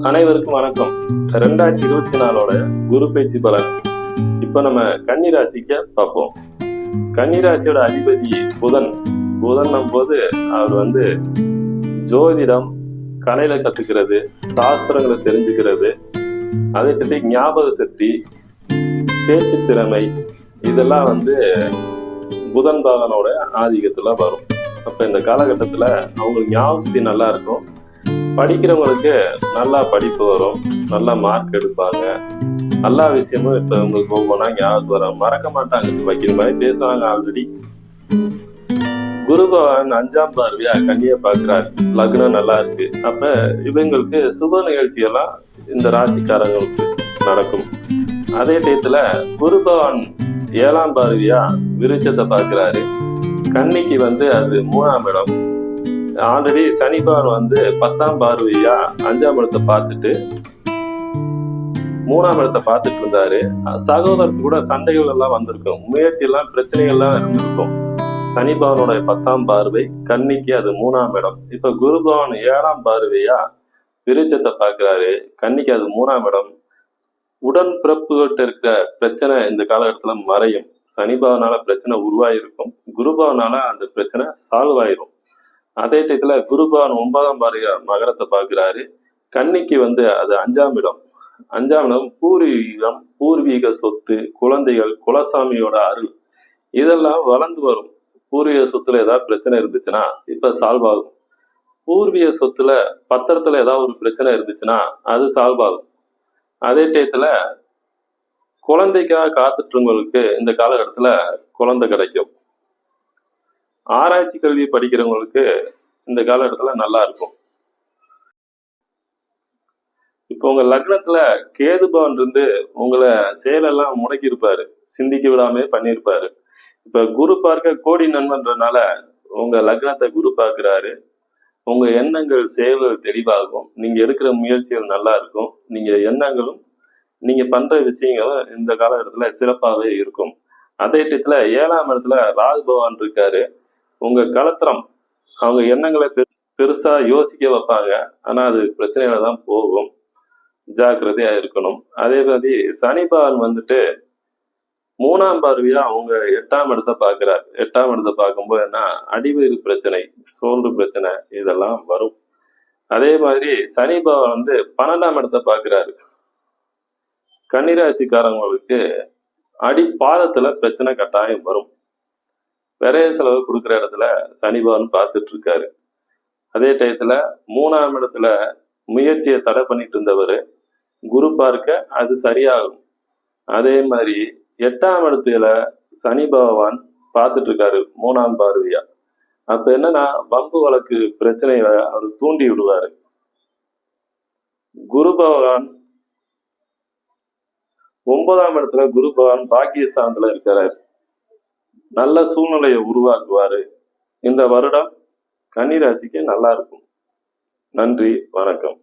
அனைவருக்கும் வணக்கம். 2024 குரு பயிற்சி பலன் இப்ப நம்ம கன்னிராசிக்க பார்ப்போம். கன்னிராசியோட அதிபதி புதன். புதன் போது அவர் ஜோதிடம், கலையில கத்துக்கிறது, சாஸ்திரங்களை தெரிஞ்சுக்கிறது, அதை பற்றி ஞாபக சக்தி, பேச்சு திறமை, இதெல்லாம் புதன் பகவானோட ஆதிக்கத்துல வரும். அப்ப இந்த காலகட்டத்துல அவங்களுக்கு ஞாபக சக்தி நல்லா இருக்கும். படிக்கிறவங்களுக்கு நல்லா படிப்பு வரும், நல்லா மார்க் எடுப்பாங்க. எல்லா விஷயமும் இப்ப உங்களுக்கு ஒவ்வொன்றா ஞாபகத்து வரும், மறக்க மாட்டாங்க. வைக்கிற மாதிரி பேசுவாங்க. ஆல்ரெடி குரு பகவான் 5ஆம் பார்வையா கன்னியை பார்க்கிறார். லக்னம் நல்லா இருக்கு. அப்ப இவங்களுக்கு சுப நிகழ்ச்சி எல்லாம் இந்த ராசிக்காரங்களுக்கு நடக்கும். அதே டயத்துல குரு பகவான் 7ஆம் பார்வையா விருச்சத்தை பார்க்கிறாரு. கன்னிக்கு அது 3ஆம் இடம். ஆல்ரெடி சனி பகவான் 10ஆம் பார்வையா 5ஆம் இடத்தை பார்த்துட்டு 3ஆம் இடத்தை பார்த்துட்டு இருந்தாரு. சகோதரத்து கூட சண்டைகள் எல்லாம் வந்திருக்கும், முயற்சி எல்லாம் பிரச்சனைகள்லாம் இருந்திருக்கும். சனி பகவானோட 10ஆம் பார்வை கன்னிக்கு அது 3ஆம் இடம். இப்ப குரு பகவான் 7ஆம் பார்வையா விருச்சத்தை பார்க்கிறாரு. கன்னிக்கு அது 3ஆம் இடம். உடன் பிறப்புகிட்ட இருக்கிற பிரச்சனை இந்த காலகட்டத்துல மறையும். சனி பகவானால பிரச்சனை உருவாயிருக்கும், குரு பகவானால அந்த பிரச்சனை சால்வ் ஆயிரும். அதே டயத்துல குரு பகவான் 9ஆம் பார்வையா மகரத்தை பார்க்கிறாரு. கன்னிக்கு அது 5ஆம் இடம். 5ஆம் இடம் பூர்வீகம், பூர்வீக சொத்து, குழந்தைகள், குலசாமியோட அருள், இதெல்லாம் வளர்ந்து வரும். பூர்வீக சொத்துல ஏதாவது பிரச்சனை இருந்துச்சுன்னா இப்ப சால்வ் ஆகும். பூர்வீக சொத்துல பத்திரத்துல ஏதாவது ஒரு பிரச்சனை இருந்துச்சுன்னா அது சால்வ் ஆகும். அதே டயத்துல குழந்தைக்காக காத்துட்டுறவங்களுக்கு இந்த காலகட்டத்துல குழந்தை கிடைக்கும். ஆராய்ச்சி கல்வி படிக்கிறவங்களுக்கு இந்த காலகட்டத்துல நல்லா இருக்கும். இப்போ உங்க லக்னத்துல கேது பகவான் உங்களை செயலெல்லாம் முடக்கி இருப்பாரு, சிந்திக்க விடாம பண்ணியிருப்பாரு. இப்ப குரு பார்க்க கோடி நண்பன்றனால உங்க லக்னத்தை குரு பார்க்கிறாரு. உங்க எண்ணங்கள், செயல்கள் தெளிவாகும். நீங்க எடுக்கிற முயற்சிகள் நல்லா இருக்கும். நீங்க எண்ணங்களும் நீங்க பண்ற விஷயங்களும் இந்த காலகட்டத்துல சிறப்பாகவே இருக்கும். அதே டயத்துல 7ஆம் இடத்துல ராகு பகவான் இருக்காரு. உங்க களத்திரம், அவங்க எண்ணங்களை பெருசா யோசிக்க வைப்பாங்க. ஆனா அது பிரச்சனையில தான் போகும், ஜாக்கிரதையா இருக்கணும். அதே மாதிரி சனி பகவான் 3ஆம் பார்வையா அவங்க 8ஆம் இடத்தை பார்க்கிறார். 8ஆம் இடத்தை பார்க்கும்போது என்ன, அடிவயிறு பிரச்சனை, சோர்வு பிரச்சனை, இதெல்லாம் வரும். அதே மாதிரி சனி பகவான் 12ஆம் இடத்தை பார்க்கிறாரு. கன்னிராசிக்காரங்களுக்கு அடி பாதத்துல பிரச்சனை கட்டாயம் வரும். விரைய செலவு கொடுக்குற இடத்துல சனி பகவான் பார்த்துட்டு இருக்காரு. அதே டயத்துல 3ஆம் இடத்துல முயற்சியை தடை பண்ணிட்டு இருந்தவர் குரு பார்க்க அது சரியாகும். அதே மாதிரி 8ஆம் இடத்துல சனி பகவான் பார்த்துட்டு இருக்காரு 3ஆம் பார்வையா. அப்ப என்னன்னா, வம்பு வழக்கு பிரச்சனைகளை அவர் தூண்டி விடுவாரு. குரு பகவான் 9ஆம் இடத்துல குரு பகவான் பாக்கியஸ்தானத்துல இருக்கிறார். நல்ல சூழ்நிலையை உருவாக்குவாரு. இந்த வருடம் கன்னிராசிக்கு நல்லா இருக்கும். நன்றி, வணக்கம்.